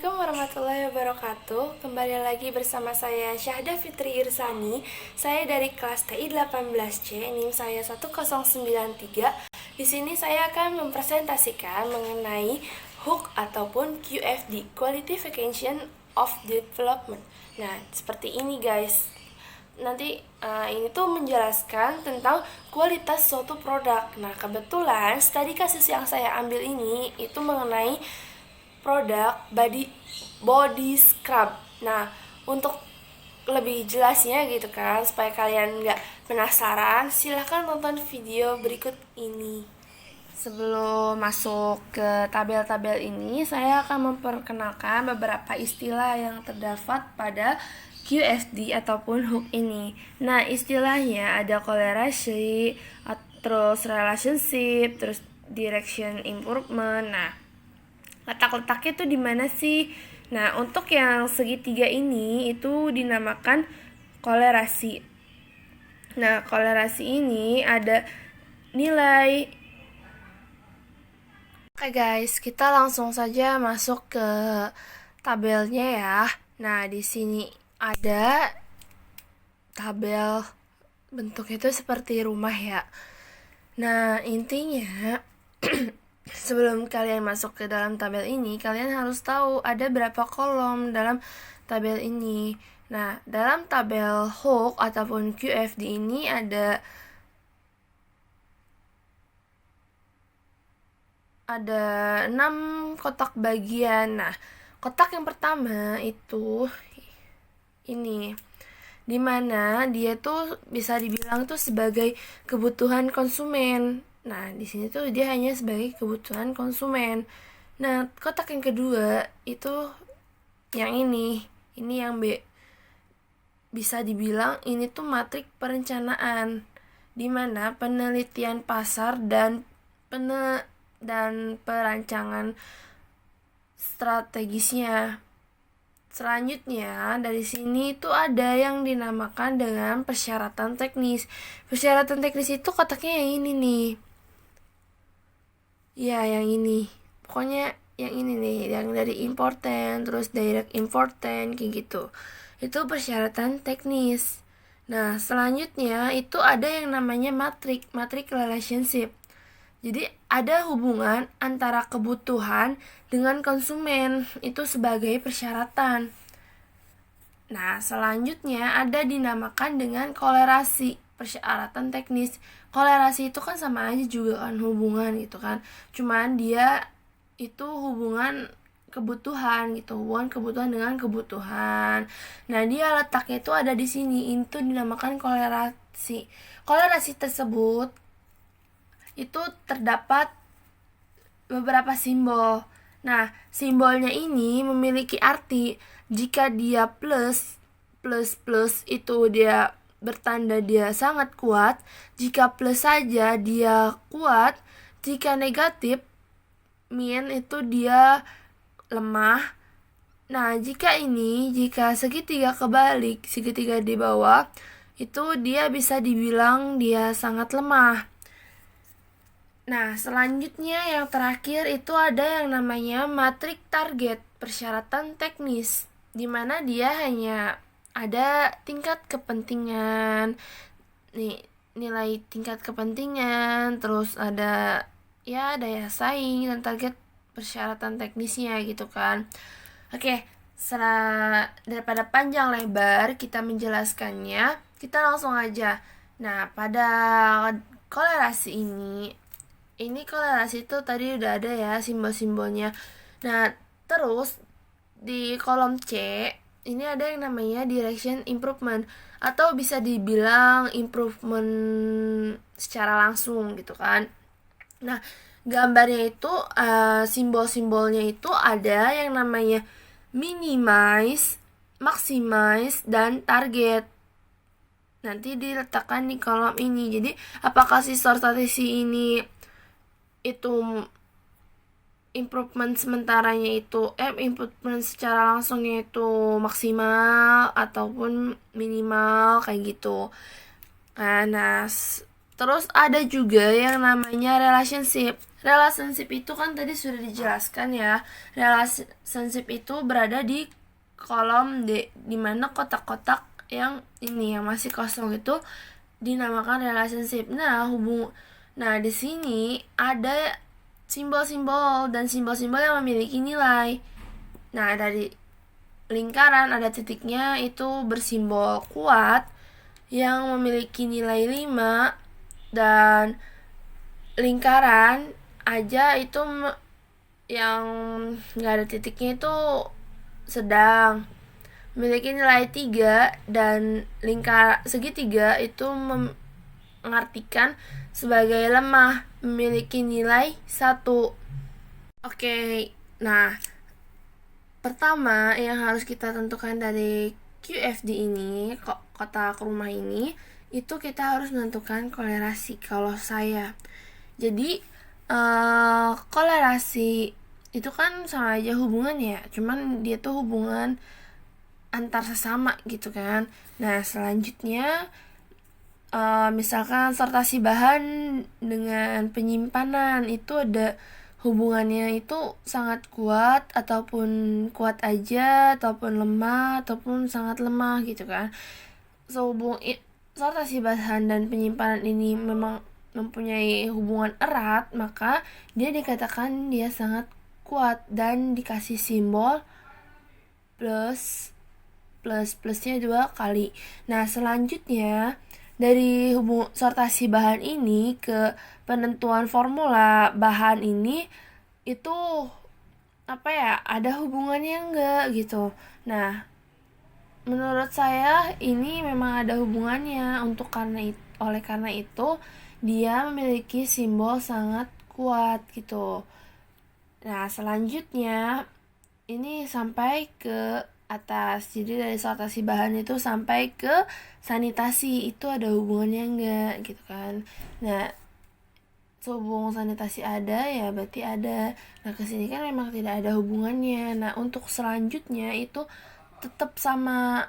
Assalamualaikum warahmatullahi wabarakatuh. Kembali lagi bersama saya Syahda Fitri Irsani. Saya dari kelas TI 18C, NIM saya 1093. Di sini saya akan mempresentasikan mengenai HOOQ ataupun QFD, Qualification of Development. Nah, seperti ini guys. Nanti ini tuh menjelaskan tentang kualitas suatu produk. Nah, kebetulan studi kasus yang saya ambil ini itu mengenai produk body scrub. Nah, untuk lebih jelasnya gitu kan, supaya kalian nggak penasaran, silahkan tonton video berikut ini. Sebelum masuk ke tabel-tabel ini, saya akan memperkenalkan beberapa istilah yang terdapat pada QFD ataupun HOOQ ini. Nah, istilahnya ada correlation, terus relationship, terus direction improvement. Nah, letak-letaknya tuh di mana sih? Nah, untuk yang segitiga ini itu dinamakan kolerasi. Nah, kolerasi ini ada nilai. Oke guys, kita langsung saja masuk ke tabelnya ya. Nah, di sini ada tabel bentuknya itu seperti rumah ya. Nah, intinya sebelum kalian masuk ke dalam tabel ini, kalian harus tahu ada berapa kolom dalam tabel ini. Nah, dalam tabel HOOQ ataupun QFD ini ada 6 kotak bagian. Nah, kotak yang pertama itu ini, dimana dia tuh bisa dibilang tuh sebagai kebutuhan konsumen. Nah, di sini tuh dia hanya sebagai kebutuhan konsumen. Nah, kotak yang kedua itu yang ini yang B. Bisa dibilang ini tuh matrik perencanaan, dimana penelitian pasar dan perancangan strategisnya. Selanjutnya, dari sini itu ada yang dinamakan dengan persyaratan teknis. Persyaratan teknis itu kotaknya yang ini nih. Ya, yang ini. Pokoknya yang ini nih, yang dari important, terus direct important, kayak gitu. Itu persyaratan teknis. Nah, selanjutnya itu ada yang namanya matrik relationship. Jadi ada hubungan antara kebutuhan dengan konsumen, itu sebagai persyaratan. Nah, selanjutnya ada dinamakan dengan kolerasi, persyaratan teknis. Kolerasi itu kan sama aja juga kan hubungan gitu kan. Cuman dia itu hubungan kebutuhan gitu, hubungan kebutuhan dengan kebutuhan. Nah, dia letaknya itu ada di sini, itu dinamakan kolerasi. Kolerasi tersebut itu terdapat beberapa simbol. Nah, simbolnya ini memiliki arti jika dia plus itu dia bertanda dia sangat kuat, jika plus saja dia kuat, jika negatif min itu dia lemah. Nah, jika segitiga kebalik, segitiga di bawah, itu dia bisa dibilang dia sangat lemah. Nah, selanjutnya yang terakhir itu ada yang namanya matrik target, persyaratan teknis, di mana dia hanya ada tingkat kepentingan, nilai tingkat kepentingan, terus ada ya daya saing dan target persyaratan teknisnya gitu kan. Oke, daripada panjang lebar kita menjelaskannya, kita langsung aja. Nah, pada kolerasi ini kolerasi itu tadi udah ada ya simbol-simbolnya. Nah, terus di kolom C ini ada yang namanya direction improvement, atau bisa dibilang improvement secara langsung gitu kan. Nah, gambarnya itu simbol-simbolnya itu ada yang namanya minimize, maximize, dan target. Nanti diletakkan di kolom ini. Jadi, apakah si strategi ini itu improvement sementaranya itu improvement secara langsungnya itu maksimal ataupun minimal kayak gitu. Nah, terus ada juga yang namanya relationship. Relationship itu kan tadi sudah dijelaskan ya. Relationship itu berada di kolom D, dimana kotak-kotak yang ini yang masih kosong itu dinamakan relationship. Nah, di sini ada simbol-simbol dan simbol-simbol yang memiliki nilai. Nah, dari lingkaran ada titiknya itu bersimbol kuat yang memiliki nilai 5, dan lingkaran aja itu yang nggak ada titiknya itu sedang, memiliki nilai 3, dan lingkar segitiga itu mengartikan sebagai lemah, memiliki nilai 1. Oke, nah pertama yang harus kita tentukan dari QFD ini, kotak rumah ini, itu kita harus menentukan kolerasi. Kalau saya, jadi kolerasi itu kan sama aja hubungan ya, cuman dia tuh hubungan antar sesama gitu kan. Nah, selanjutnya misalkan sortasi bahan dengan penyimpanan itu ada hubungannya itu sangat kuat ataupun kuat aja, ataupun lemah ataupun sangat lemah gitu kan. Sortasi bahan dan penyimpanan ini memang mempunyai hubungan erat, maka dia dikatakan dia sangat kuat dan dikasih simbol plusnya 2 kali. Nah, selanjutnya dari sortasi bahan ini ke penentuan formula bahan ini itu ada hubungannya enggak gitu. Nah, menurut saya ini memang ada hubungannya, oleh karena itu dia memiliki simbol sangat kuat gitu. Nah, selanjutnya ini sampai ke atas. Jadi dari sortasi bahan itu sampai ke sanitasi itu ada hubungannya enggak gitu kan. Nah, sehubung sanitasi ada ya berarti ada. Nah, kesini kan memang tidak ada hubungannya. Nah, untuk selanjutnya itu tetap sama.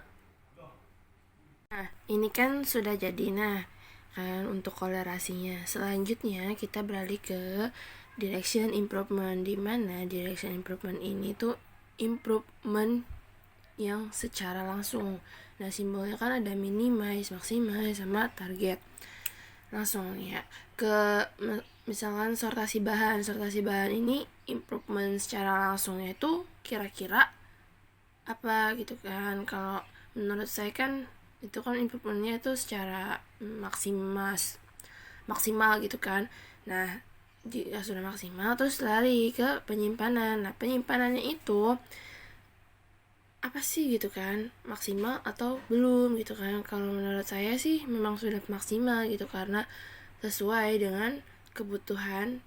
Nah, ini kan sudah jadi. Nah, kan untuk kolerasinya. Selanjutnya kita beralih ke direction improvement, di mana direction improvement ini tuh improvement yang secara langsung. Nah, simbolnya kan ada minimize, maximize, sama target. Langsung ya ke misalkan sortasi bahan ini improvement secara langsungnya itu kira-kira apa gitu kan. Kalau menurut saya kan itu kan improvementnya itu secara maksimal gitu kan. Nah, jika sudah maksimal terus lari ke penyimpanan. Nah, penyimpanannya itu apa sih gitu kan, maksimal atau belum gitu kan. Kalau menurut saya sih memang sudah maksimal gitu, karena sesuai dengan kebutuhan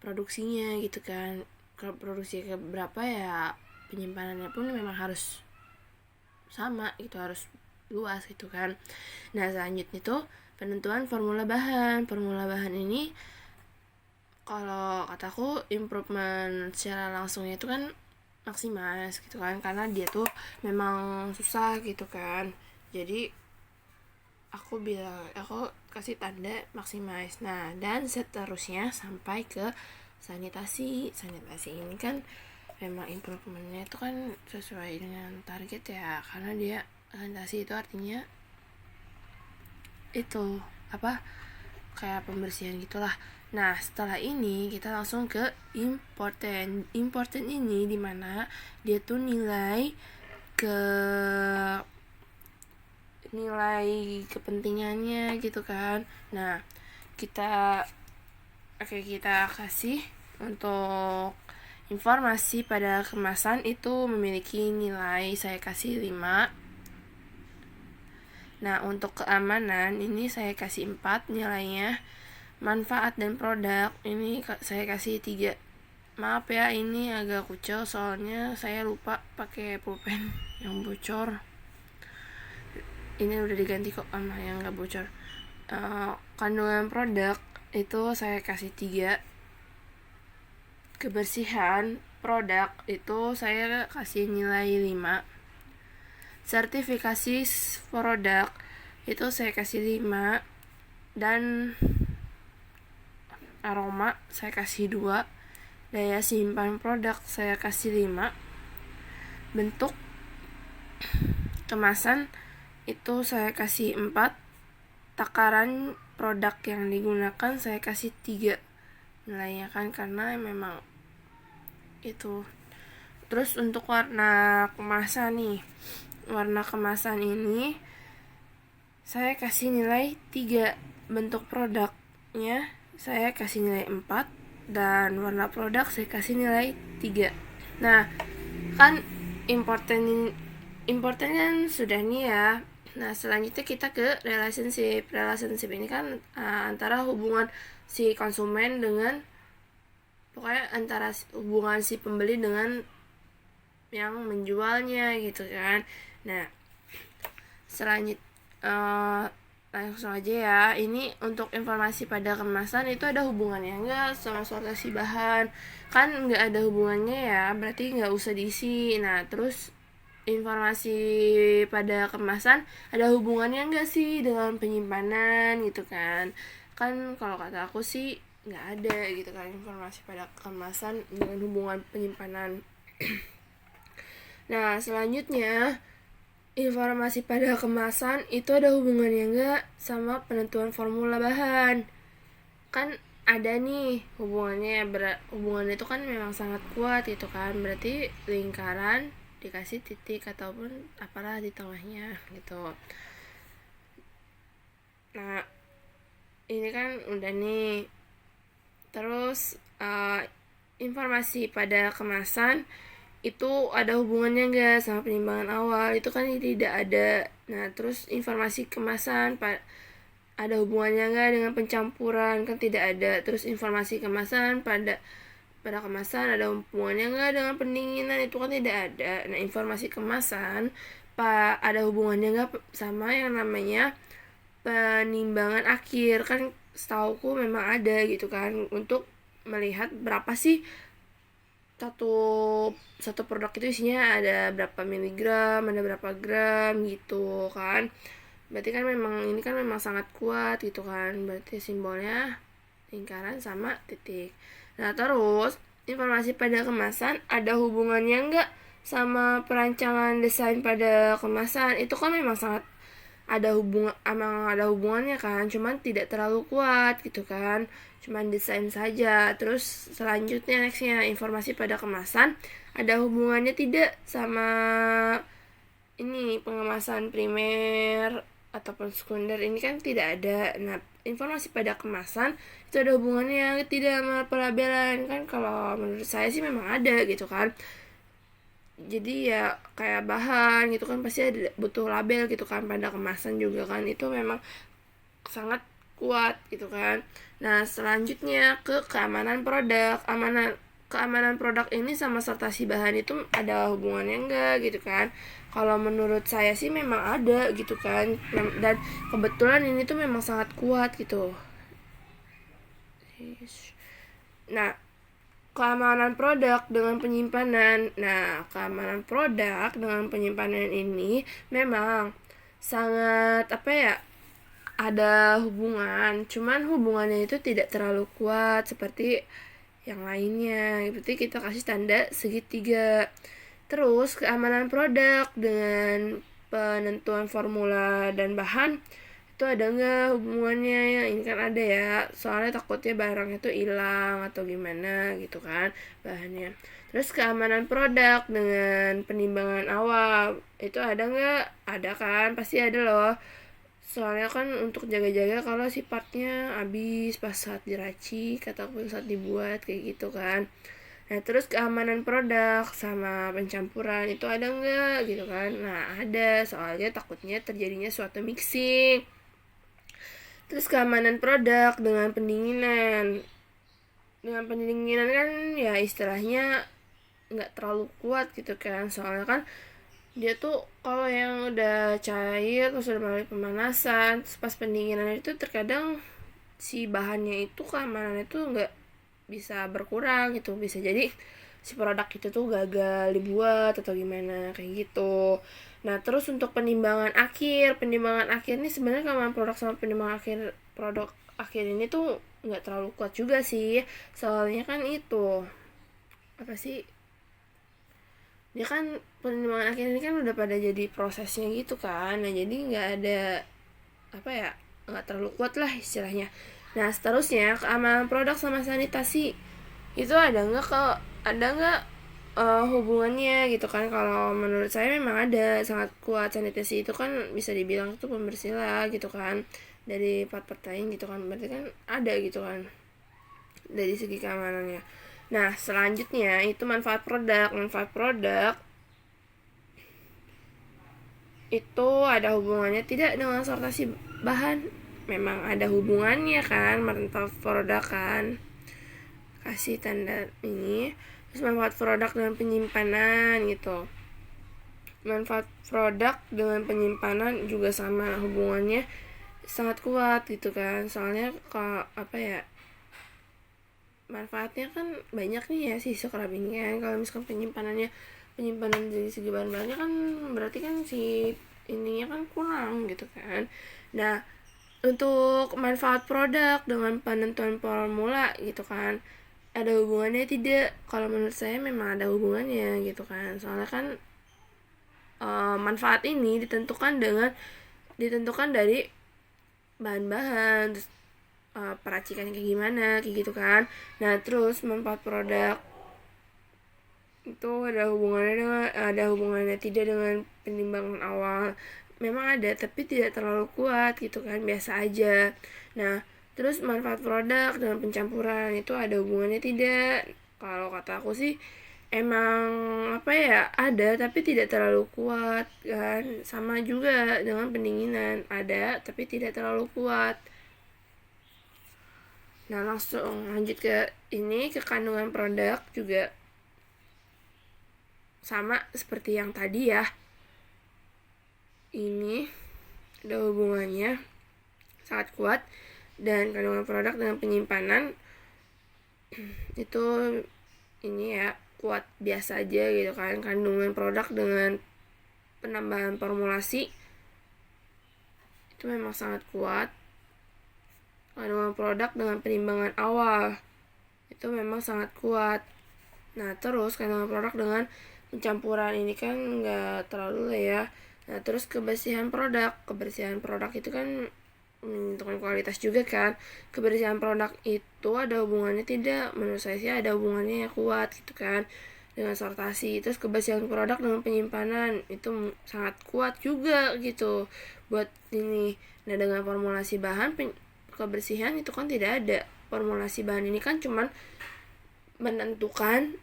produksinya gitu kan. Kalau produksi ke berapa ya penyimpanannya pun memang harus sama gitu, harus luas gitu kan. Nah, selanjutnya tuh penentuan formula bahan ini kalau kataku improvement secara langsungnya itu kan maksimas gitu kan, karena dia tuh memang susah gitu kan. Jadi aku kasih tanda maksimis. Nah, dan seterusnya sampai ke sanitasi ini kan memang improvementnya itu kan sesuai dengan target ya, karena dia sanitasi itu artinya itu kayak pembersihan gitulah. Nah, setelah ini kita langsung ke important ini dimana dia tuh nilai kepentingannya gitu kan. Nah, kita kasih untuk informasi pada kemasan itu memiliki nilai, saya kasih 5. Nah, untuk keamanan ini saya kasih 4 nilainya. Manfaat dan produk ini saya kasih 3. Maaf ya, ini agak kucel soalnya saya lupa pakai pulpen yang bocor. Ini udah diganti kok sama yang gak bocor. Kandungan produk itu saya kasih 3. Kebersihan produk itu saya kasih nilai 5. Sertifikasi produk itu saya kasih 5. Dan aroma saya kasih 2, daya simpan produk saya kasih 5, bentuk kemasan itu saya kasih 4, takaran produk yang digunakan saya kasih 3 nilainya kan, karena memang itu. Terus untuk warna kemasan nih, warna kemasan ini saya kasih nilai 3, bentuk produknya saya kasih nilai 4, dan warna produk saya kasih nilai 3. Nah kan important kan sudah nih ya. Nah selanjutnya kita ke relationship. Relationship ini kan antara hubungan si konsumen dengan, pokoknya antara hubungan si pembeli dengan yang menjualnya gitu kan. Nah langsung aja ya. Ini untuk informasi pada kemasan itu ada hubungannya enggak sama sortasi bahan? Kan enggak ada hubungannya ya, berarti enggak usah diisi. Nah terus informasi pada kemasan ada hubungannya enggak sih dengan penyimpanan gitu kan? Kan kalau kata aku sih enggak ada gitu kan, informasi pada kemasan dengan hubungan penyimpanan. Nah selanjutnya, informasi pada kemasan itu ada hubungannya enggak sama penentuan formula bahan? Kan ada nih hubungannya, hubungannya itu kan memang sangat kuat gitu kan, berarti lingkaran dikasih titik ataupun apalah di tengahnya gitu. Nah ini kan udah nih. Terus informasi pada kemasan itu ada hubungannya enggak sama penimbangan awal? Itu kan tidak ada. Nah terus informasi kemasan ada hubungannya enggak dengan pencampuran? Kan tidak ada. Terus informasi kemasan pada kemasan ada hubungannya enggak dengan pendinginan? Itu kan tidak ada. Nah informasi kemasan ada hubungannya enggak sama yang namanya penimbangan akhir? Kan setauku memang ada gitu kan, untuk melihat berapa sih satu produk itu isinya ada berapa miligram, ada berapa gram gitu kan. Berarti kan memang ini kan memang sangat kuat gitu kan, berarti simbolnya lingkaran sama titik. Nah terus informasi pada kemasan ada hubungannya enggak sama perancangan desain pada kemasan? Itu kan memang sangat emang ada hubungannya kan, cuman tidak terlalu kuat gitu kan, cuman desain saja. Terus selanjutnya nextnya, informasi pada kemasan ada hubungannya tidak sama ini pengemasan primer ataupun sekunder? Ini kan tidak ada. Nah informasi pada kemasan itu ada hubungannya tidak sama pelabelan? Kan kalau menurut saya sih memang ada gitu kan. Jadi ya kayak bahan gitu kan pasti ada butuh label gitu kan, pada kemasan juga kan itu memang sangat kuat gitu kan. Nah selanjutnya ke keamanan produk. Keamanan produk ini sama sortasi bahan itu ada hubungannya enggak gitu kan? Kalau menurut saya sih memang ada gitu kan, dan kebetulan ini tuh memang sangat kuat gitu. Nah keamanan produk dengan penyimpanan. Nah, keamanan produk dengan penyimpanan ini memang sangat ada hubungan, cuman hubungannya itu tidak terlalu kuat seperti yang lainnya. Berarti kita kasih tanda segitiga. Terus keamanan produk dengan penentuan formula dan bahan itu ada nggak hubungannya? Ini kan ada ya, soalnya takutnya barang itu hilang atau gimana gitu kan bahannya. Terus keamanan produk dengan penimbangan awal itu ada nggak? Ada kan, pasti ada loh, soalnya kan untuk jaga-jaga kalau si partnya habis pas saat diracik ataupun saat dibuat kayak gitu kan. Nah terus keamanan produk sama pencampuran itu ada nggak gitu kan? Nah ada, soalnya takutnya terjadinya suatu mixing. Terus keamanan produk dengan pendinginan. Dengan pendinginan kan ya istilahnya nggak terlalu kuat gitu kan, soalnya kan dia tuh kalau yang udah cair terus udah melalui pemanasan, terus pas pendinginan itu terkadang si bahannya itu keamanannya itu nggak bisa berkurang gitu, bisa jadi si produk itu tuh gagal dibuat atau gimana kayak gitu. Nah terus untuk penimbangan akhir ini sebenarnya keamanan produk sama penimbangan produk akhir ini tuh nggak terlalu kuat juga sih, soalnya kan itu apa sih, dia kan penimbangan akhir ini kan udah pada jadi prosesnya gitu kan. Nah jadi nggak ada apa ya, nggak terlalu kuat lah istilahnya. Nah seterusnya keamanan produk sama sanitasi itu ada nggak hubungannya gitu kan. Kalau menurut saya memang ada, sangat kuat. Sanitasi itu kan bisa dibilang itu pembersih lah gitu kan, dari part-part lain gitu kan, berarti kan ada gitu kan dari segi keamanannya. Nah selanjutnya itu manfaat produk itu ada hubungannya tidak dengan sortasi bahan. Memang ada hubungannya kan, manfaat produk kan, kasih tanda ini. Terus manfaat produk dengan penyimpanan gitu, manfaat produk dengan penyimpanan juga sama hubungannya sangat kuat gitu kan. Soalnya kalau apa ya, manfaatnya kan banyak nih ya si scrub ini kan. Kalau misalkan penyimpanan dari segi bahan-bahannya kan berarti kan si ininya kan kurang gitu kan. Nah untuk manfaat produk dengan penentuan formula gitu kan, ada hubungannya tidak? Kalau menurut saya memang ada hubungannya gitu kan. Soalnya kan manfaat ini ditentukan dari bahan-bahan, terus peracikannya kayak gimana kayak gitu kan. Nah terus manfaat produk itu ada hubungannya tidak dengan penimbangan awal. Memang ada tapi tidak terlalu kuat gitu kan, biasa aja. Nah terus manfaat produk dengan pencampuran itu ada hubungannya tidak? Kalau kata aku sih emang apa ya, ada tapi tidak terlalu kuat kan. Sama juga dengan pendinginan, ada tapi tidak terlalu kuat. Nah langsung lanjut ke ini, ke kandungan produk juga sama seperti yang tadi ya. Ini ada hubungannya sangat kuat, dan kandungan produk dengan penyimpanan itu ini ya kuat biasa aja gitu kan. Kandungan produk dengan penambahan formulasi itu memang sangat kuat. Kandungan produk dengan penimbangan awal itu memang sangat kuat. Nah terus kandungan produk dengan pencampuran ini kan nggak terlalu lah ya. Nah terus kebersihan produk itu kan menentukan kualitas juga kan. Kebersihan produk itu ada hubungannya tidak? Menurut saya sih ada hubungannya yang kuat gitu kan dengan sortasi. Terus kebersihan produk dengan penyimpanan itu sangat kuat juga gitu buat ini. Nah dengan formulasi bahan kebersihan itu kan tidak ada. Formulasi bahan ini kan cuman menentukan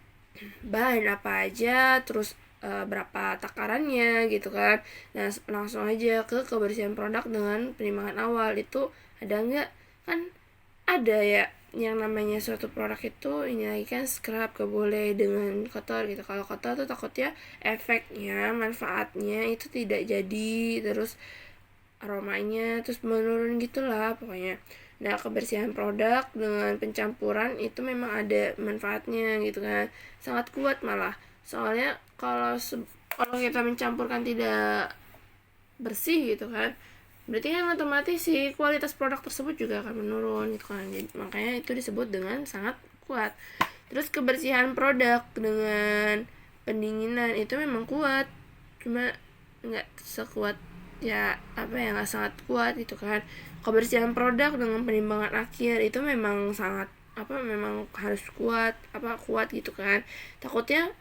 bahan apa aja, terus berapa takarannya gitu kan. Nah langsung aja ke kebersihan produk dengan penimbangan awal itu ada nggak? Kan ada ya, yang namanya suatu produk itu ini lagi kan scrub, gak boleh dengan kotor gitu. Kalau kotor tuh takutnya efeknya, manfaatnya itu tidak jadi, terus aromanya terus menurun gitulah pokoknya. Nah kebersihan produk dengan pencampuran itu memang ada manfaatnya gitu kan, sangat kuat malah. Soalnya kalau kita mencampurkan tidak bersih gitu kan, berarti kan otomatis sih kualitas produk tersebut juga akan menurun gitu kan. Jadi, makanya itu disebut dengan sangat kuat. Terus kebersihan produk dengan pendinginan itu memang kuat, cuma nggak sekuat ya apa ya, nggak sangat kuat gitu kan. Kebersihan produk dengan penimbangan akhir itu memang sangat memang harus kuat gitu kan. Takutnya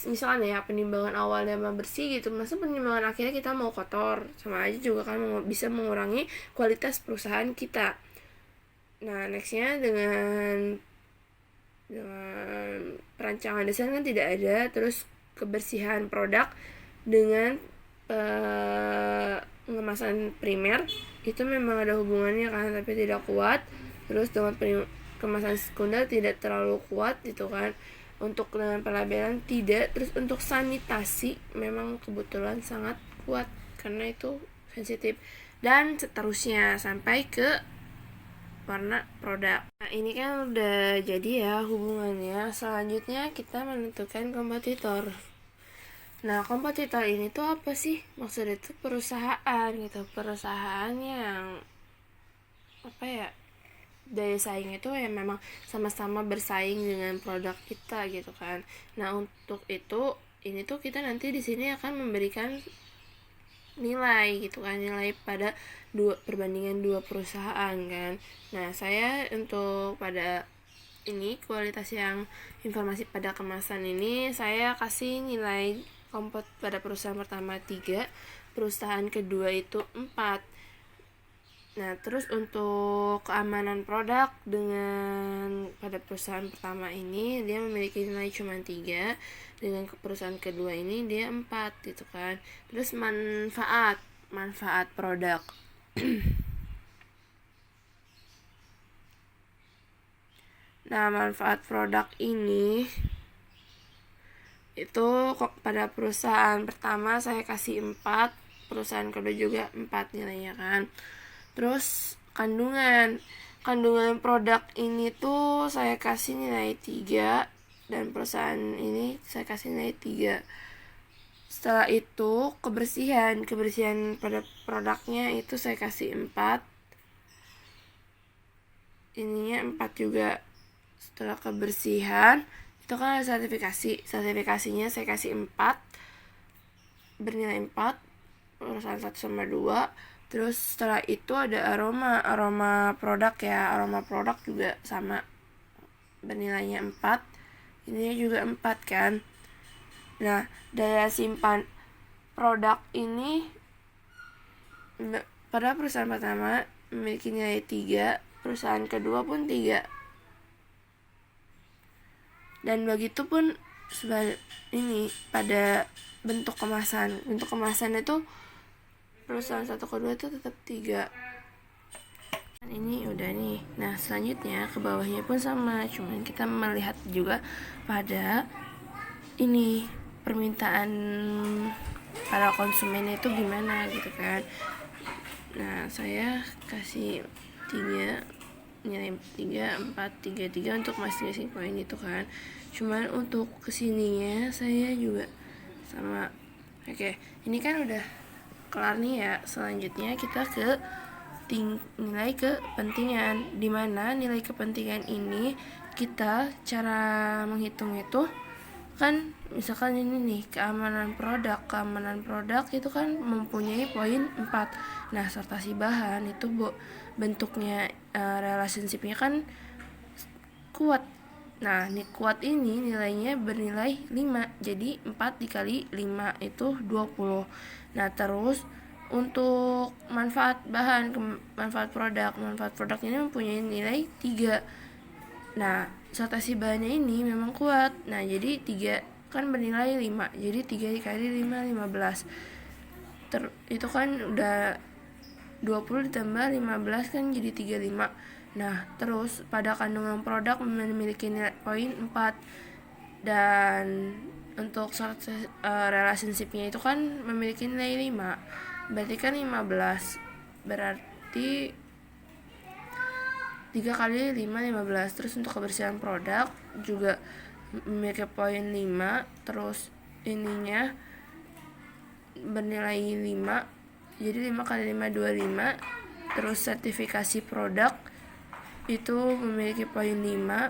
misalkan ya penimbangan awalnya bersih gitu, masa penimbangan akhirnya kita mau kotor, sama aja juga kan bisa mengurangi kualitas perusahaan kita. Nah nextnya dengan perancangan desain kan tidak ada. Terus kebersihan produk dengan pengemasan primer itu memang ada hubungannya kan, tapi tidak kuat. Terus dengan kemasan sekunder tidak terlalu kuat gitu kan. Untuk dengan pelabelan tidak. Terus untuk sanitasi memang kebetulan sangat kuat karena itu sensitif. Dan seterusnya sampai ke warna produk. Nah, ini kan udah jadi ya hubungannya. Selanjutnya kita menentukan kompetitor. Nah, kompetitor ini tuh apa sih? Maksudnya itu perusahaan gitu. Perusahaan yang apa ya? Daya saingnya itu ya memang sama-sama bersaing dengan produk kita gitu kan. Nah, untuk itu ini tuh kita nanti di sini akan memberikan nilai gitu kan, nilai pada perbandingan dua perusahaan kan. Nah, saya untuk pada ini kualitas yang informasi pada kemasan ini saya kasih nilai kompet pada perusahaan pertama 3, perusahaan kedua itu 4. Nah, terus untuk keamanan produk dengan pada perusahaan pertama ini dia memiliki nilai cuma 3, dengan perusahaan kedua ini dia 4 gitu kan. Terus manfaat produk. Nah, manfaat produk ini itu pada perusahaan pertama saya kasih 4, perusahaan kedua juga 4 nilainya kan. Terus kandungan produk ini tuh saya kasih nilai 3, dan perusahaan ini saya kasih nilai 3. Setelah itu kebersihan pada produknya itu saya kasih 4, ininya 4 juga. Setelah kebersihan itu kan ada sertifikasinya saya kasih 4, bernilai 4, perusahaan 1 sama 2. Terus setelah itu ada aroma produk ya, aroma produk juga sama, bernilainya 4, ininya juga 4 kan. Nah, daya simpan produk ini pada perusahaan pertama memiliki nilai 3, perusahaan kedua pun 3. Dan begitu pun ini pada bentuk kemasan itu perusahaan 1 kedua itu tetap 3. Ini udah nih. Nah, selanjutnya ke bawahnya pun sama, cuman kita melihat juga pada ini permintaan para konsumen itu gimana gitu kan. Nah, saya kasih 3, nilai 3, 4, 3, 3 untuk masing-masing poin itu kan. Cuman untuk kesininya saya juga sama. Oke, ini kan udah kelar nih ya. Selanjutnya kita ke nilai kepentingan, dimana nilai kepentingan ini kita cara menghitung itu kan, misalkan ini nih keamanan produk itu kan mempunyai poin 4. Nah, sortasi bahan itu bentuknya relationship-nya kan kuat. Nah, kuat ini nilainya bernilai 5, jadi 4 dikali 5 itu 20. Nah, terus untuk manfaat produk ini mempunyai nilai 3. Nah, sortasi bahannya ini memang kuat. Nah, jadi 3 kan bernilai 5, jadi 3 dikali 5, 15. Itu kan udah 20 ditambah 15 kan jadi 35. Nah, terus pada kandungan produk memiliki nilai poin 4, dan untuk relationship-nya itu kan memiliki nilai 5, berarti kan 15, berarti 3 kali 5, 15. Terus untuk kebersihan produk juga memiliki poin 5, terus ininya bernilai 5, jadi 5 kali 5, 25. Terus sertifikasi produk itu memiliki poin 5,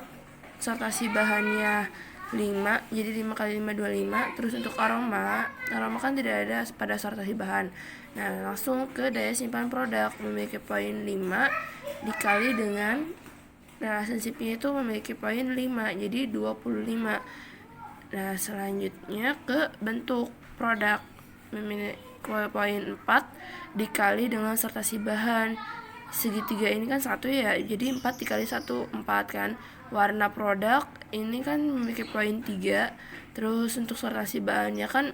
sortasi bahannya 5, jadi 5 kali 5, 25. Terus untuk aroma kan tidak ada pada sortasi bahan. Nah, langsung ke daya simpan produk, memiliki poin 5 dikali dengan relationship-nya itu memiliki poin 5, jadi 25. Nah, selanjutnya ke bentuk produk, memiliki poin 4 dikali dengan sortasi bahan. Segitiga ini kan 1 ya, jadi 4 dikali 1, 4 kan. Warna produk ini kan memiliki poin 3. Terus untuk sortasi bahannya kan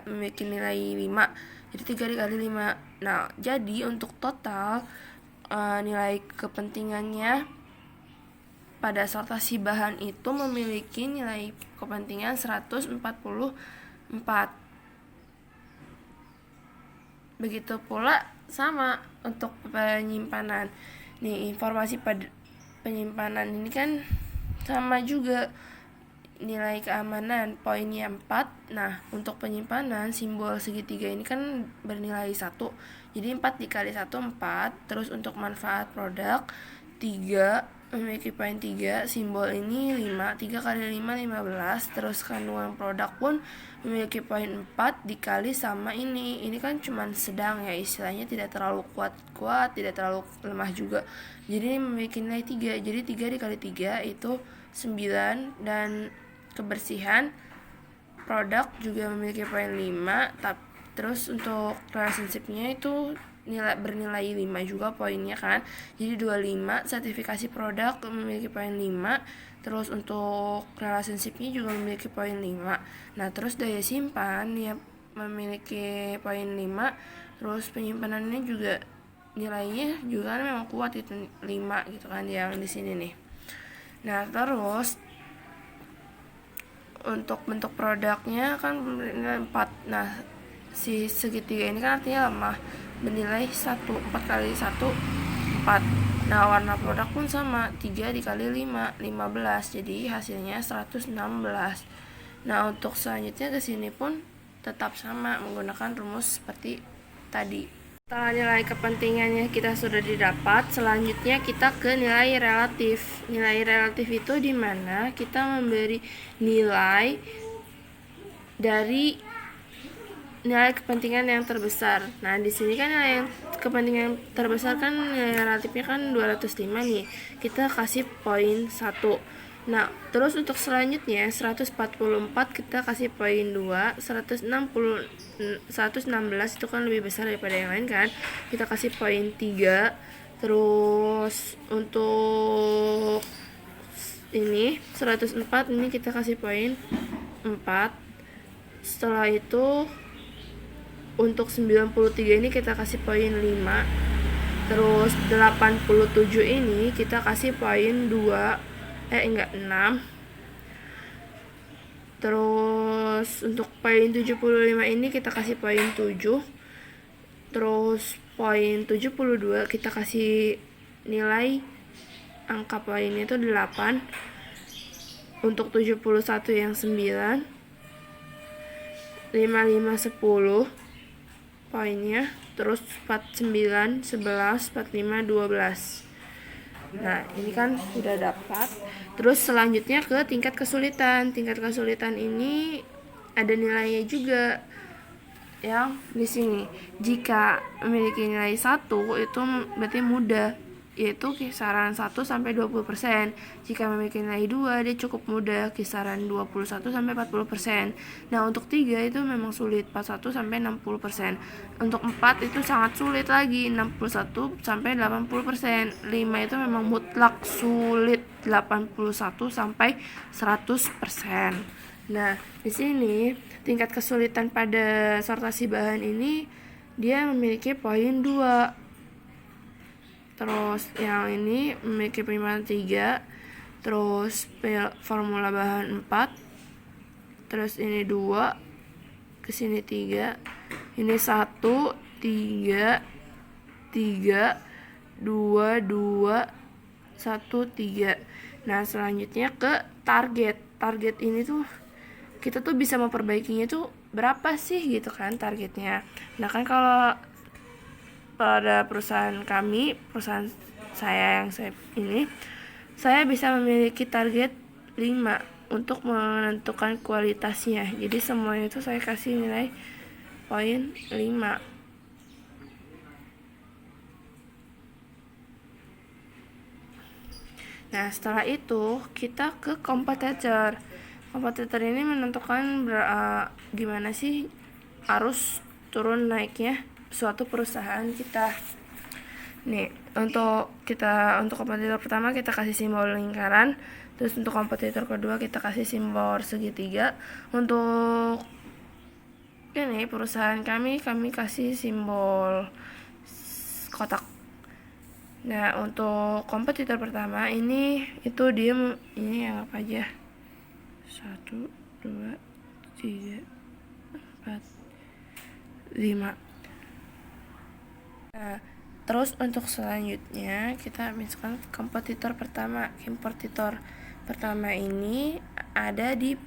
memiliki nilai 5, jadi 3 dikali 5. Nah, jadi untuk total nilai kepentingannya pada sortasi bahan itu memiliki nilai kepentingan 144. Begitu pula sama untuk penyimpanan. Nih, informasi pada penyimpanan ini kan sama juga, nilai keamanan poinnya 4. Nah, untuk penyimpanan simbol segitiga ini kan bernilai 1. Jadi 4 dikali 1 4. Terus untuk manfaat produk 3, memiliki poin 3. Simbol ini 5. 3 kali 5 15. Terus kandungan produk pun memiliki poin 4 dikali sama ini. Ini kan cuman sedang ya, istilahnya tidak terlalu kuat, tidak terlalu lemah juga. Jadi memiliki nilai 3. Jadi 3 dikali 3 itu 9. Dan kebersihan produk juga memiliki poin 5. Terus untuk relationship-nya itu bernilai 5 juga poinnya kan. Jadi 25. Sertifikasi produk memiliki poin 5. Terus untuk relationship-nya juga memiliki poin 5. Nah, terus daya simpan ya memiliki poin 5. Terus penyimpanannya juga nilainya juga kan memang kuat, itu 5 gitu kan yang di sini nih. Nah, terus untuk bentuk produknya kan bernilai 4. Nah, si segitiga ini kan artinya lemah, bernilai 1. 4 kali 1 4. Nah, warna produk pun sama, 3 dikali 5 15. Jadi hasilnya 116. Nah, untuk selanjutnya ke sini pun tetap sama menggunakan rumus seperti tadi. Setelah nilai kepentingannya kita sudah didapat, selanjutnya kita ke nilai relatif. Nilai relatif itu di mana kita memberi nilai dari nilai kepentingan yang terbesar. Nah, di sini kan nilai kepentingan terbesar kan nilai relatifnya kan 205 nih. Kita kasih poin 1. Nah, terus untuk selanjutnya 144 kita kasih poin 2. 116 itu kan lebih besar daripada yang lain kan. Kita kasih poin 3. Terus untuk ini 104 ini kita kasih poin 4. Setelah itu untuk 93 ini kita kasih poin 5. Terus 87 ini kita kasih poin 2. 6. Terus untuk poin 75 ini kita kasih poin 7. Terus poin 72 kita kasih nilai angka poinnya itu 8. Untuk 71 yang 9. 55 10 poinnya. Terus 49 11 45 12. Nah, ini kan sudah dapat. Terus selanjutnya ke tingkat kesulitan. Tingkat kesulitan ini ada nilainya juga yang di sini. Jika memiliki nilai 1 itu berarti mudah, yaitu kisaran 1 sampai 20%. Jika memiliki nilai 2 dia cukup mudah, kisaran 21 sampai 40%. Nah, untuk 3 itu memang sulit, 41 sampai 60%. Untuk 4 itu sangat sulit lagi, 61 sampai 80%. 5 itu memang mutlak sulit, 81 sampai 100%. Nah, di sini tingkat kesulitan pada sortasi bahan ini dia memiliki poin 2. Terus yang ini memiliki penyimpanan 3. Terus formula bahan 4. Terus ini 2. Kesini 3. Ini 1 3 3 2 2 1 3. Nah, selanjutnya ke target. Target ini tuh kita tuh bisa memperbaikinya tuh berapa sih gitu kan targetnya. Nah, kan kalau pada perusahaan kami, perusahaan saya yang saya bisa memiliki target 5 untuk menentukan kualitasnya. Jadi semuanya itu saya kasih nilai poin 5. Nah, setelah itu kita ke kompetitor. Kompetitor ini menentukan gimana sih arus turun naiknya suatu perusahaan kita. Nih, untuk kompetitor pertama kita kasih simbol lingkaran. Terus untuk kompetitor kedua kita kasih simbol segitiga. Untuk ini perusahaan kami kasih simbol kotak. Nah, untuk kompetitor pertama ini itu dia ini yang apa aja? 1 2 3 4 5. Nah, terus untuk selanjutnya kita misalkan kompetitor pertama. Kompetitor pertama ini ada di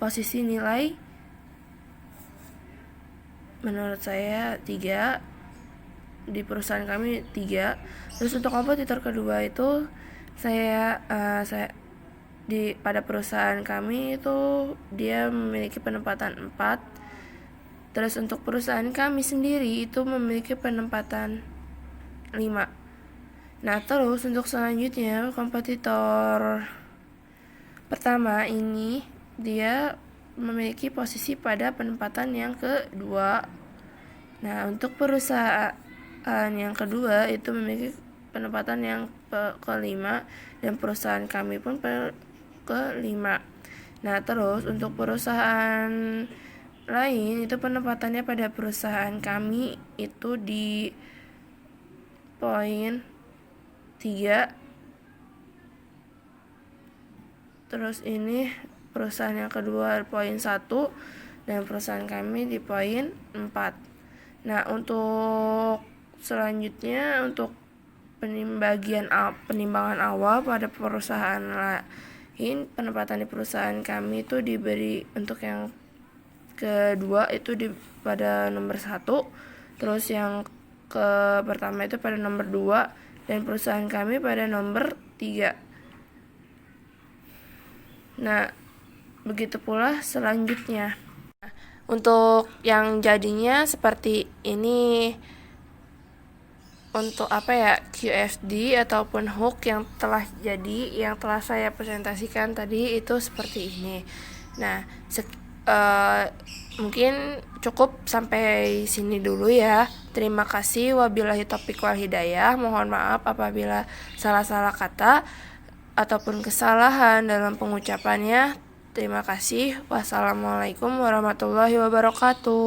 posisi nilai menurut saya 3, di perusahaan kami 3. Terus untuk kompetitor kedua itu saya pada perusahaan kami itu dia memiliki penempatan 4. Terus untuk perusahaan kami sendiri itu memiliki penempatan 5. Nah, terus untuk selanjutnya kompetitor pertama ini dia memiliki posisi pada penempatan yang kedua. Nah, untuk perusahaan yang kedua itu memiliki penempatan yang kelima, dan perusahaan kami pun kelima. Nah, terus untuk perusahaan lain itu penempatannya pada perusahaan kami itu di poin 3. Terus ini perusahaan yang kedua poin 1, dan perusahaan kami di poin 4. Nah, untuk selanjutnya untuk penimbangan awal pada perusahaan lain, penempatan di perusahaan kami itu diberi untuk yang kedua itu pada nomor 1, terus yang pertama itu pada nomor 2, dan perusahaan kami pada nomor 3. Nah, begitu pula selanjutnya. Untuk yang jadinya seperti ini, untuk QFD ataupun hook yang telah saya presentasikan tadi itu seperti ini. Nah, mungkin cukup sampai sini dulu ya. Terima kasih. Wabillahi taufiq wal hidayah. Mohon maaf apabila salah-salah kata ataupun kesalahan dalam pengucapannya. Terima kasih. Wassalamualaikum warahmatullahi wabarakatuh.